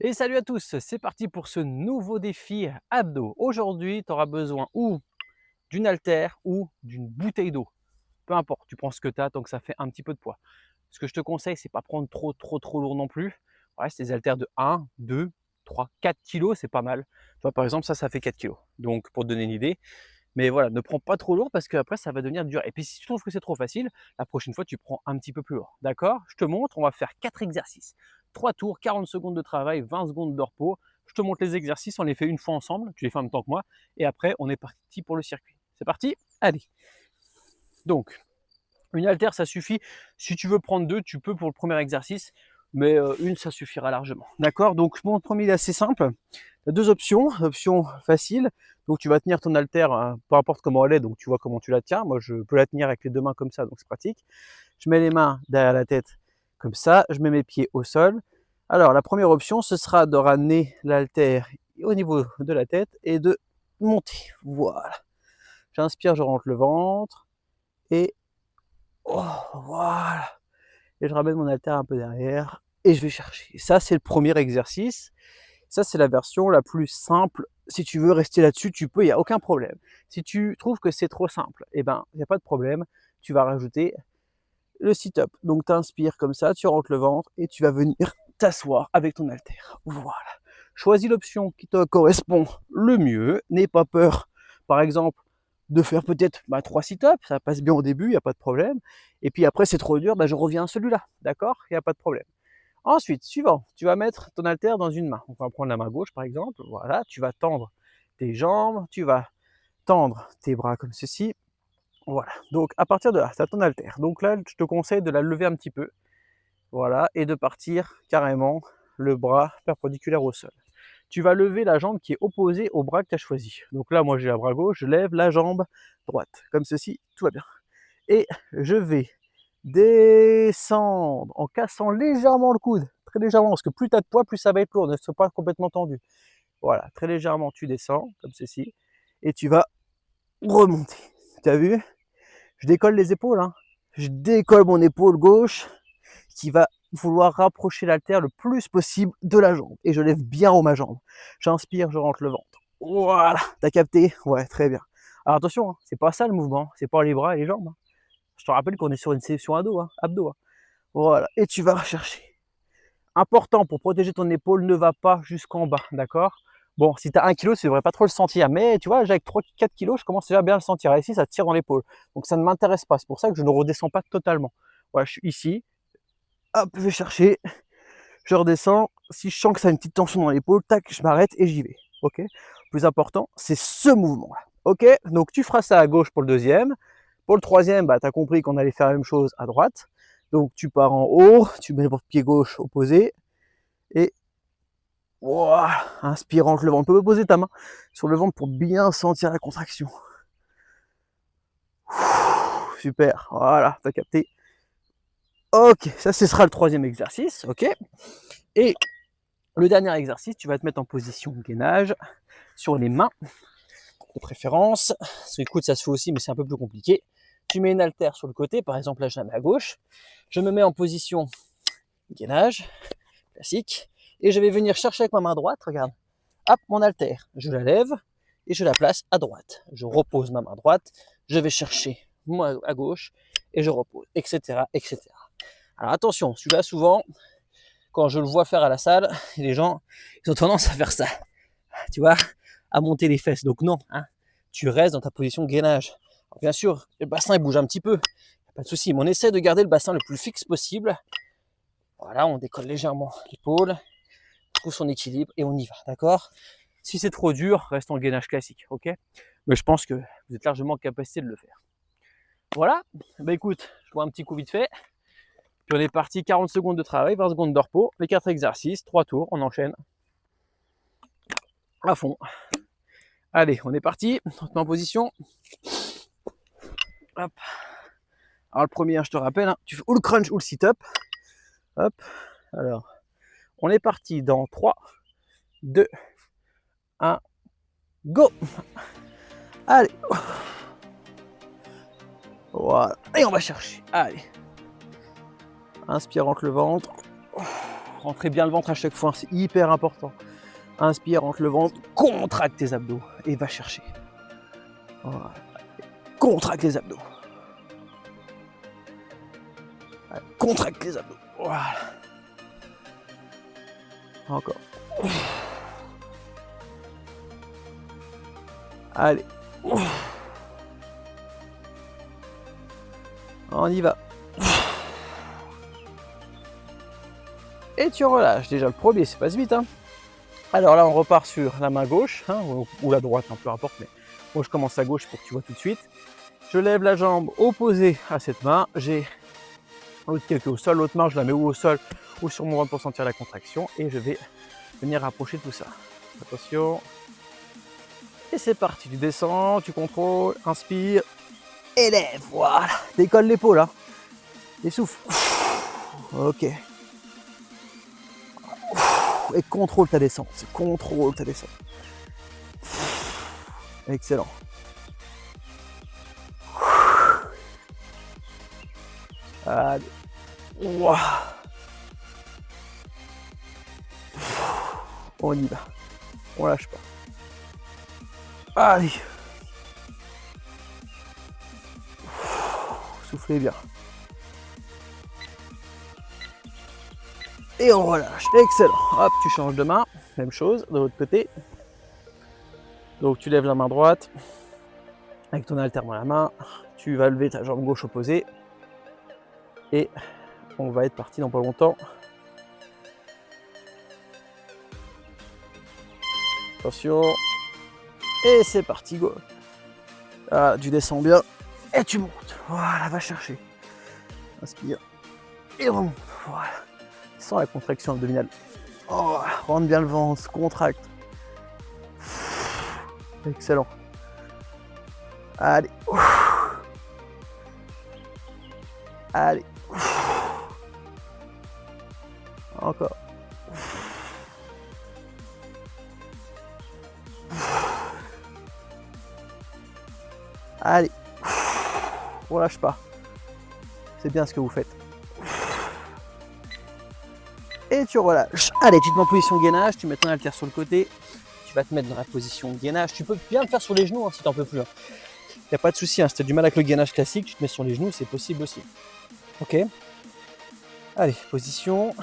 Et salut à tous, c'est parti pour ce nouveau défi abdos. Aujourd'hui, tu auras besoin ou d'une haltère ou d'une bouteille d'eau. Peu importe, tu prends ce que tu as tant que ça fait un petit peu de poids. Ce que je te conseille, c'est pas prendre trop lourd non plus. Ouais, c'est des haltères de 1, 2, 3, 4 kilos, c'est pas mal. Tu vois, par exemple, ça fait 4 kilos. Donc, pour te donner une idée, mais voilà, ne prends pas trop lourd parce qu'après, ça va devenir dur. Et puis, si tu trouves que c'est trop facile, la prochaine fois, tu prends un petit peu plus lourd. D'accord? Je te montre, on va faire 4 exercices. 3 tours, 40 secondes de travail, 20 secondes de repos. Je te montre les exercices, on les fait une fois ensemble, tu les fais en même temps que moi. Et après, on est parti pour le circuit. C'est parti? Allez. Donc, une haltère, ça suffit. Si tu veux prendre deux, tu peux pour le premier exercice, mais une, ça suffira largement. D'accord? Donc, mon premier, il est assez simple. Tu as deux options. Option facile. Donc, tu vas tenir ton haltère, peu importe comment elle est, donc tu vois comment tu la tiens. Moi, je peux la tenir avec les deux mains comme ça, donc c'est pratique. Je mets les mains derrière la tête comme ça. Je mets mes pieds au sol. Alors, la première option, ce sera de ramener l'haltère au niveau de la tête et de monter. Voilà. J'inspire, je rentre le ventre et oh, voilà. Et je ramène mon haltère un peu derrière et je vais chercher. Ça, c'est le premier exercice. Ça, c'est la version la plus simple. Si tu veux rester là-dessus, tu peux, il n'y a aucun problème. Si tu trouves que c'est trop simple, eh ben, il n'y a pas de problème. Tu vas rajouter le sit-up. Donc, tu inspires comme ça, tu rentres le ventre et tu vas venir t'asseoir avec ton haltère. Voilà. Choisis l'option qui te correspond le mieux. N'aie pas peur, par exemple, de faire peut-être 3 sit-ups. Ça passe bien au début, il n'y a pas de problème. Et puis après, c'est trop dur, je reviens à celui-là. D'accord? Il n'y a pas de problème. Ensuite, suivant, tu vas mettre ton haltère dans une main. On va prendre la main gauche, par exemple. Voilà, tu vas tendre tes jambes, tu vas tendre tes bras comme ceci. Voilà. Donc, à partir de là, tu as ton haltère. Donc là, je te conseille de la lever un petit peu. Voilà. Et de partir carrément le bras perpendiculaire au sol. Tu vas lever la jambe qui est opposée au bras que tu as choisi. Donc là, moi, j'ai la bras gauche, je lève la jambe droite. Comme ceci, tout va bien. Et je vais descendre en cassant légèrement le coude. Très légèrement, parce que plus tu as de poids, plus ça va être lourd. Ne sois pas complètement tendu. Voilà, très légèrement, tu descends, comme ceci. Et tu vas remonter. Tu as vu? Je décolle les épaules, hein. Je décolle mon épaule gauche qui va vouloir rapprocher l'haltère le plus possible de la jambe. Et je lève bien haut ma jambe. J'inspire, je rentre le ventre. Voilà, t'as capté? Ouais, très bien. Alors attention, hein, c'est pas ça le mouvement, c'est pas les bras et les jambes, hein. Je te rappelle qu'on est sur une session abdos, hein. Voilà, et tu vas rechercher. Important pour protéger ton épaule, ne va pas jusqu'en bas, d'accord? Bon, si tu as 1 kg, tu devrais pas trop le sentir, mais tu vois, avec 3-4 kilos, je commence déjà bien à le sentir. Et ici, ça tire dans l'épaule. Donc ça ne m'intéresse pas. C'est pour ça que je ne redescends pas totalement. Voilà, je suis ici. Hop, je vais chercher. Je redescends. Si je sens que ça a une petite tension dans l'épaule, tac, je m'arrête et j'y vais. Ok? Le plus important, c'est ce mouvement-là. Ok? Donc tu feras ça à gauche pour le deuxième. Pour le troisième, tu as compris qu'on allait faire la même chose à droite. Donc tu pars en haut, tu mets le pied gauche opposé et voilà, inspire, rentre le ventre. Tu peux poser ta main sur le ventre pour bien sentir la contraction. Super, voilà, t'as capté. Ok, ça ce sera le troisième exercice, ok. Et le dernier exercice, tu vas te mettre en position gainage sur les mains, de préférence. Sur les coudes, ça se fait aussi, mais c'est un peu plus compliqué. Tu mets une haltère sur le côté, par exemple là je la mets à gauche. Je me mets en position gainage, classique. Et je vais venir chercher avec ma main droite, regarde. Hop, mon haltère, je la lève et je la place à droite. Je repose ma main droite, je vais chercher moi à gauche et je repose, etc., etc. Alors attention, celui-là souvent, quand je le vois faire à la salle, les gens, ils ont tendance à faire ça, tu vois, à monter les fesses. Donc non, hein, tu restes dans ta position gainage. Alors bien sûr, le bassin il bouge un petit peu, pas de souci, mais on essaie de garder le bassin le plus fixe possible. Voilà, on décolle légèrement l'épaule, trouve son équilibre et on y va, d'accord? Si c'est trop dur, reste en gainage classique, ok? Mais je pense que vous êtes largement en capacité de le faire. Voilà, bah écoute, je vois un petit coup vite fait. Puis on est parti, 40 secondes de travail, 20 secondes de repos, les 4 exercices, 3 tours, on enchaîne à fond. Allez, on est parti, on se met en position. Hop. Alors le premier, je te rappelle, hein, tu fais ou le crunch ou le sit-up. Hop, alors, on est parti dans 3, 2, 1, go. Allez. Voilà, et on va chercher, allez. Inspire, rentre le ventre. Rentrez bien le ventre à chaque fois, c'est hyper important. Inspire, rentre le ventre, contracte tes abdos et va chercher. Voilà. Contracte les abdos. Contracte les abdos. Voilà. Encore. Allez. On y va. Et tu relâches. Déjà le premier, c'est passe vite. Hein. Alors là, on repart sur la main gauche, hein, ou la droite, peu importe. Mais moi, je commence à gauche pour que tu vois tout de suite. Je lève la jambe opposée à cette main. J'ai l'autre pied qui est au sol. L'autre main, je la mets ou au sol ou sur mon ventre pour sentir la contraction. Et je vais venir rapprocher tout ça. Attention. Et c'est parti. Tu descends, tu contrôles, inspire. Élève, voilà. Décolle l'épaule, hein. Et souffle. Ok. Et contrôle ta descente. Contrôle ta descente. Excellent. Allez. Wow. On y va. On lâche pas. Allez. Soufflez bien. Et on relâche. Excellent. Hop, tu changes de main. Même chose de l'autre côté. Donc tu lèves la main droite avec ton haltère dans la main. Tu vas lever ta jambe gauche opposée. Et on va être parti dans pas longtemps. Attention. Et c'est parti, go. Voilà, tu descends bien. Et tu montes. Voilà, va chercher. Inspire. Et remonte. Voilà. Sans la contraction abdominale. Oh, rentre bien le ventre, contracte. Excellent. Allez. Allez. Encore. Allez. On lâche pas. C'est bien ce que vous faites. Et tu relâches. Allez, tu te mets en position de gainage, tu mets ton haltère sur le côté, tu vas te mettre dans la position de gainage. Tu peux bien le faire sur les genoux hein, si tu n'en peux plus. Il n'y a pas de souci, hein. Si tu as du mal avec le gainage classique, tu te mets sur les genoux, c'est possible aussi. Ok. Allez, position.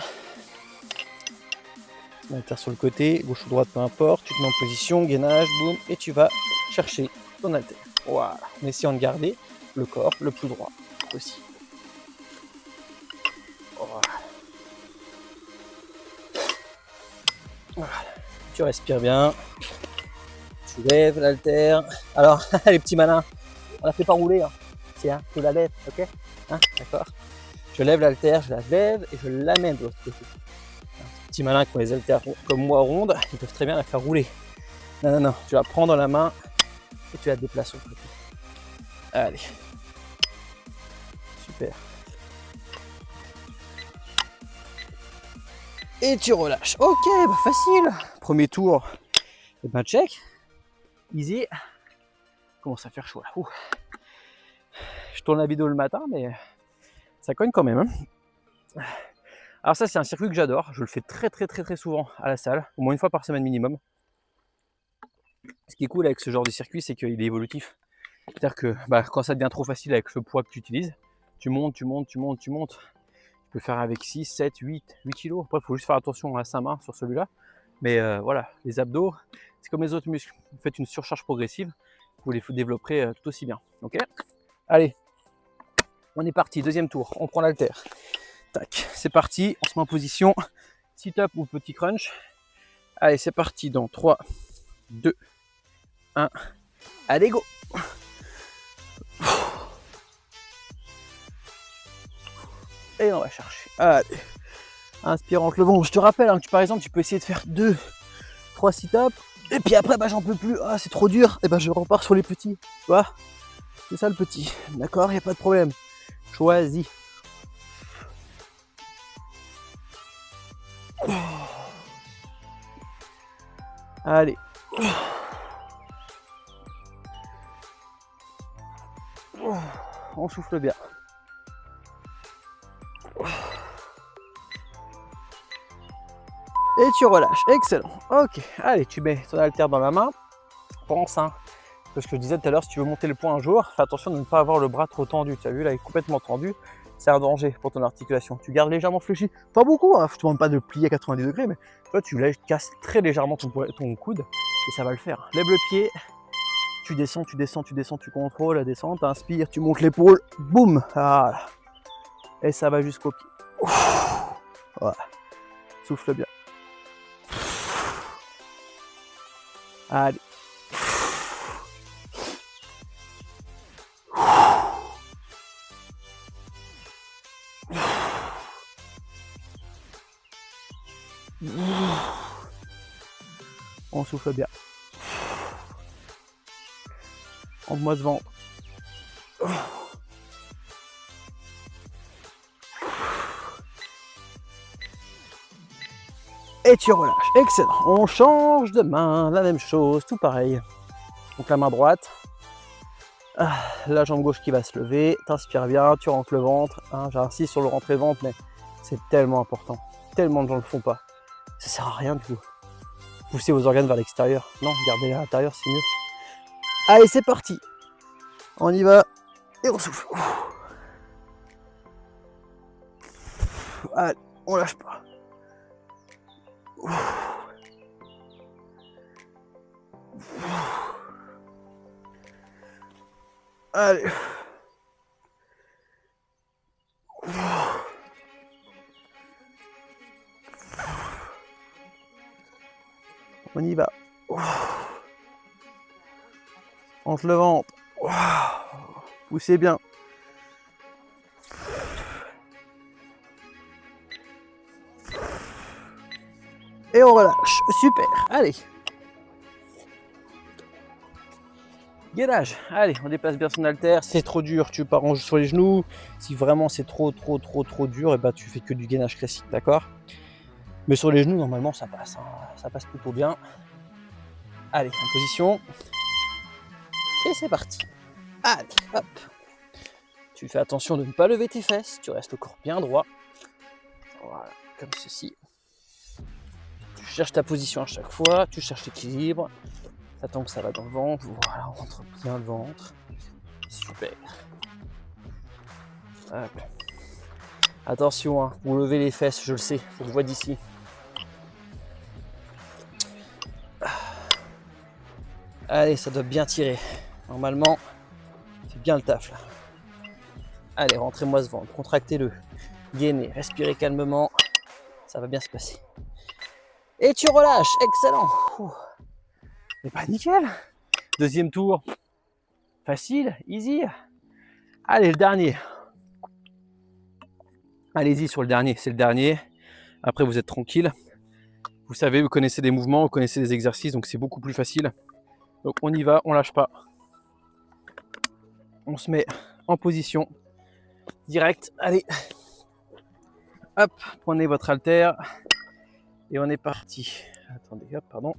Haltère sur le côté, gauche ou droite, peu importe. Tu te mets en position, gainage, boum, et tu vas chercher ton haltère. Voilà, en essayant de garder le corps le plus droit possible. Voilà. Tu respires bien, tu lèves l'haltère. Alors, les petits malins, on la fait pas rouler, hein. Tiens, tu la lèves, ok, hein, d'accord. Je lève l'haltère, je la lève et je l'amène de l'autre côté. Les petits malins qui ont les haltères comme moi rondes, ils peuvent très bien la faire rouler. Non, non, non, tu la prends dans la main et tu la déplaces sur le côté. Allez, super. Et tu relâches. Ok, bah facile. Premier tour, et ben check. Easy. Commence à faire chaud là. Ouh. Je tourne la vidéo le matin, mais ça cogne quand même. Hein. Alors ça, c'est un circuit que j'adore. Je le fais très souvent à la salle, au moins une fois par semaine minimum. Ce qui est cool avec ce genre de circuit, c'est qu'il est évolutif. C'est-à-dire que quand ça devient trop facile avec le poids que tu utilises, tu montes. Tu peux faire avec 6, 7, 8 kilos. Après, il faut juste faire attention à sa main sur celui-là. Mais voilà, les abdos, c'est comme les autres muscles. Vous faites une surcharge progressive, vous les développerez tout aussi bien. Ok. Allez, on est parti. Deuxième tour. On prend l'haltère. Tac, c'est parti. On se met en position sit-up ou petit crunch. Allez, c'est parti dans 3, 2, 1. Allez, go. Et on va chercher. Allez. Inspire, rentre le ventre. Je te rappelle hein, que par exemple, tu peux essayer de faire 2, 3 sit-ups. Et puis après, j'en peux plus. Ah, c'est trop dur. Et je repars sur les petits. Tu vois, c'est ça le petit. D'accord, il n'y a pas de problème. Choisis. Allez. On souffle bien. Et tu relâches, excellent. Ok, allez, tu mets ton haltère dans la main. Pense, hein, que ce que je disais tout à l'heure, si tu veux monter le poids un jour, fais attention de ne pas avoir le bras trop tendu. Tu as vu, là, il est complètement tendu. C'est un danger pour ton articulation. Tu gardes légèrement fléchi, pas beaucoup, hein, je ne te demande pas de le plier à 90 degrés, mais toi, tu casses très légèrement ton coude et ça va le faire. Lève le pied, tu descends, tu descends, tu descends, tu contrôles la descente, inspire, tu montes l'épaule, boum, voilà. Et ça va jusqu'au pied. Voilà. Souffle bien. Allez. On souffle bien. Monte-moi ce ventre. Et tu relâches. Excellent. On change de main. La même chose. Tout pareil. Donc la main droite. La jambe gauche qui va se lever. T'inspires bien. Tu rentres le ventre. Hein, j'insiste sur le rentrer le ventre, mais c'est tellement important. Tellement de gens ne le font pas. Ça sert à rien du tout. Poussez vos organes vers l'extérieur. Non, gardez-les à l'intérieur, c'est mieux. Allez, c'est parti. On y va. Et on souffle. Allez, on lâche pas. Allez. On y va. Entre le ventre. Poussez bien. Et on relâche. Super. Allez. Gainage. Allez, on déplace bien son haltère. Si c'est trop dur, tu pars en sur les genoux. Si vraiment c'est trop dur, et ben tu fais que du gainage classique, d'accord? Mais sur les genoux, normalement, ça passe. Hein. Ça passe plutôt bien. Allez, en position. Et c'est parti. Allez, hop. Tu fais attention de ne pas lever tes fesses. Tu restes le corps bien droit. Voilà, comme ceci. Tu cherches ta position à chaque fois. Tu cherches l'équilibre. T'attends que ça va dans le ventre. Voilà, on rentre bien le ventre. Super. Hop. Attention, hein, vous levez les fesses, je le sais, je le vois d'ici. Allez, ça doit bien tirer. Normalement, c'est bien le taf là. Allez, rentrez-moi ce ventre, contractez-le. Gainez, respirez calmement. Ça va bien se passer. Et tu relâches, excellent. Et pas nickel. Deuxième tour. Facile, easy. Allez, le dernier. Allez-y sur le dernier, c'est le dernier. Après, vous êtes tranquille. Vous savez, vous connaissez des mouvements, vous connaissez des exercices, donc c'est beaucoup plus facile. Donc on y va, on lâche pas. On se met en position directe. Allez. Hop, prenez votre haltère. Et on est parti. Attendez, hop, pardon.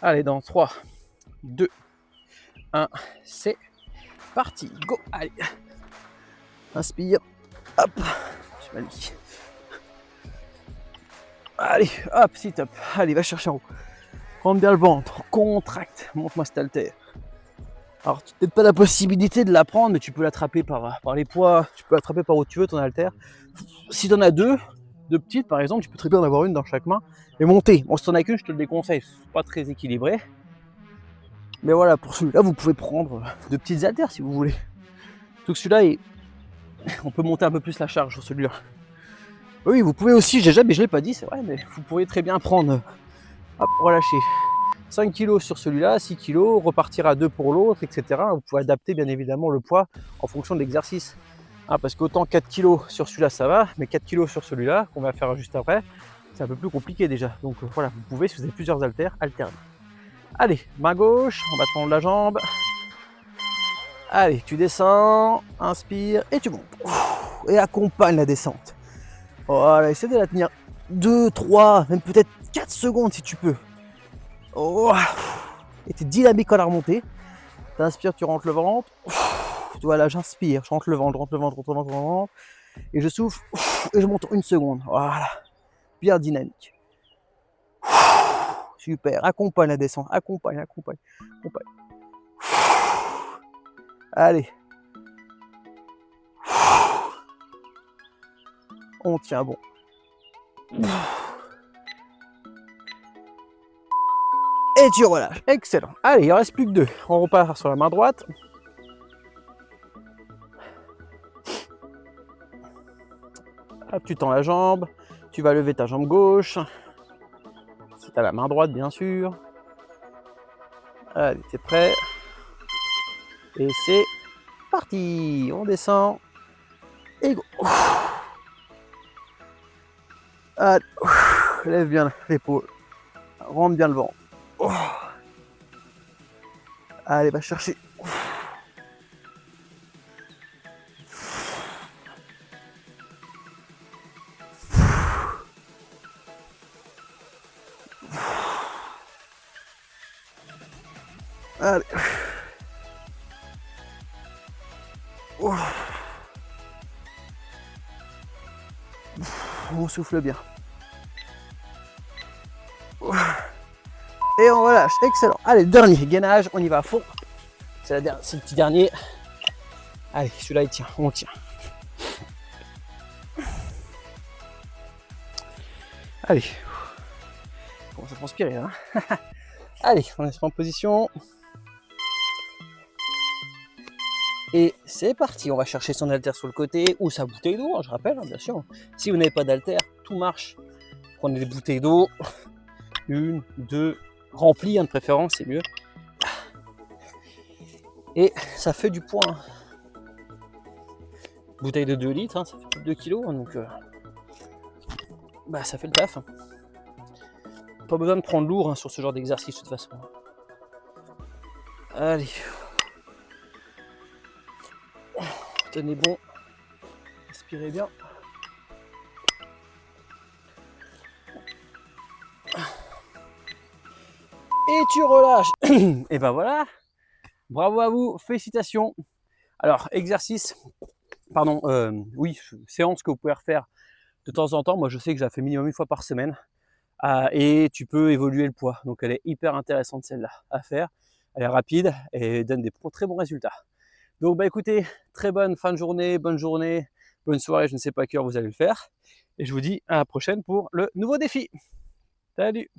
Allez, dans 3, 2, 1, c'est parti. Go, allez. Inspire. Hop. Je m'aligne. Allez, hop, sit up. Allez, va chercher en haut. Rentre bien le ventre, contracte. Monte-moi cet haltère. Alors, tu n'as peut-être pas la possibilité de la prendre, mais tu peux l'attraper par les poids. Tu peux l'attraper par où tu veux, ton haltère. Si tu en as deux petites, par exemple, tu peux très bien en avoir une dans chaque main et monter. Bon, si tu en as qu'une, je te le déconseille. C'est pas très équilibré. Mais voilà, pour celui-là, vous pouvez prendre de petites haltères si vous voulez. Donc celui-là, on peut monter un peu plus la charge sur celui-là. Oui, vous pouvez aussi, je ne l'ai pas dit, c'est vrai, mais vous pourriez très bien prendre, hop, relâcher 5 kg sur celui-là, 6 kg, repartir à 2 pour l'autre, etc. Vous pouvez adapter bien évidemment le poids en fonction de l'exercice. Hein, parce qu'autant 4 kg sur celui-là, ça va, mais 4 kg sur celui-là, qu'on va faire juste après, c'est un peu plus compliqué déjà. Donc voilà, vous pouvez, si vous avez plusieurs haltères, alterner. Allez, main gauche, on va tendre la jambe. Allez, tu descends, inspire et tu montes. Et accompagne la descente. Voilà, essaie de la tenir 2, 3, même peut-être 4 secondes si tu peux. Oh. Et tu es dynamique à la remontée. Tu inspires, tu rentres le ventre. Voilà, j'inspire, je rentre le ventre, rentre le ventre. Et je souffle et je monte 1 seconde. Voilà, bien dynamique. super. Accompagne la descente, accompagne. Allez. On tient bon. Et tu relâches. Excellent. Allez, il en reste plus que 2. On repart sur la main droite. Hop, tu tends la jambe. Tu vas lever ta jambe gauche. C'est à la main droite, bien sûr. Allez, t'es prêt. Et c'est parti. On descend. Et go. Allez. Lève bien l'épaule. Rentre bien le vent. Allez, va chercher. Allez. On souffle bien. Et on relâche. Excellent. Allez, dernier gainage. On y va à fond. C'est le petit dernier. Allez, celui-là, il tient. On tient. Allez. On commence à transpirer, hein. Allez, on est en position. Et c'est parti. On va chercher son haltère sur le côté ou sa bouteille d'eau, hein, je rappelle, hein, bien sûr. Si vous n'avez pas d'haltère, tout marche. Prenez des bouteilles d'eau. 1, 2, remplies, hein, de préférence, c'est mieux. Et ça fait du poids. Hein. Bouteille de 2 litres, hein, ça fait plus de 2 kg, hein, donc ça fait le taf. Hein. Pas besoin de prendre lourd, hein, sur ce genre d'exercice de toute façon. Allez. Tenez bon. Respirez bien. Et tu relâches. Et ben voilà. Bravo à vous. Félicitations. Alors, exercice. Pardon. Oui, séance que vous pouvez refaire de temps en temps. Moi, je sais que j'ai fait minimum 1 fois par semaine. Et tu peux évoluer le poids. Donc, elle est hyper intéressante celle-là à faire. Elle est rapide et donne des très bons résultats. Donc, écoutez, très bonne fin de journée, bonne soirée. Je ne sais pas à quelle heure vous allez le faire. Et je vous dis à la prochaine pour le nouveau défi. Salut!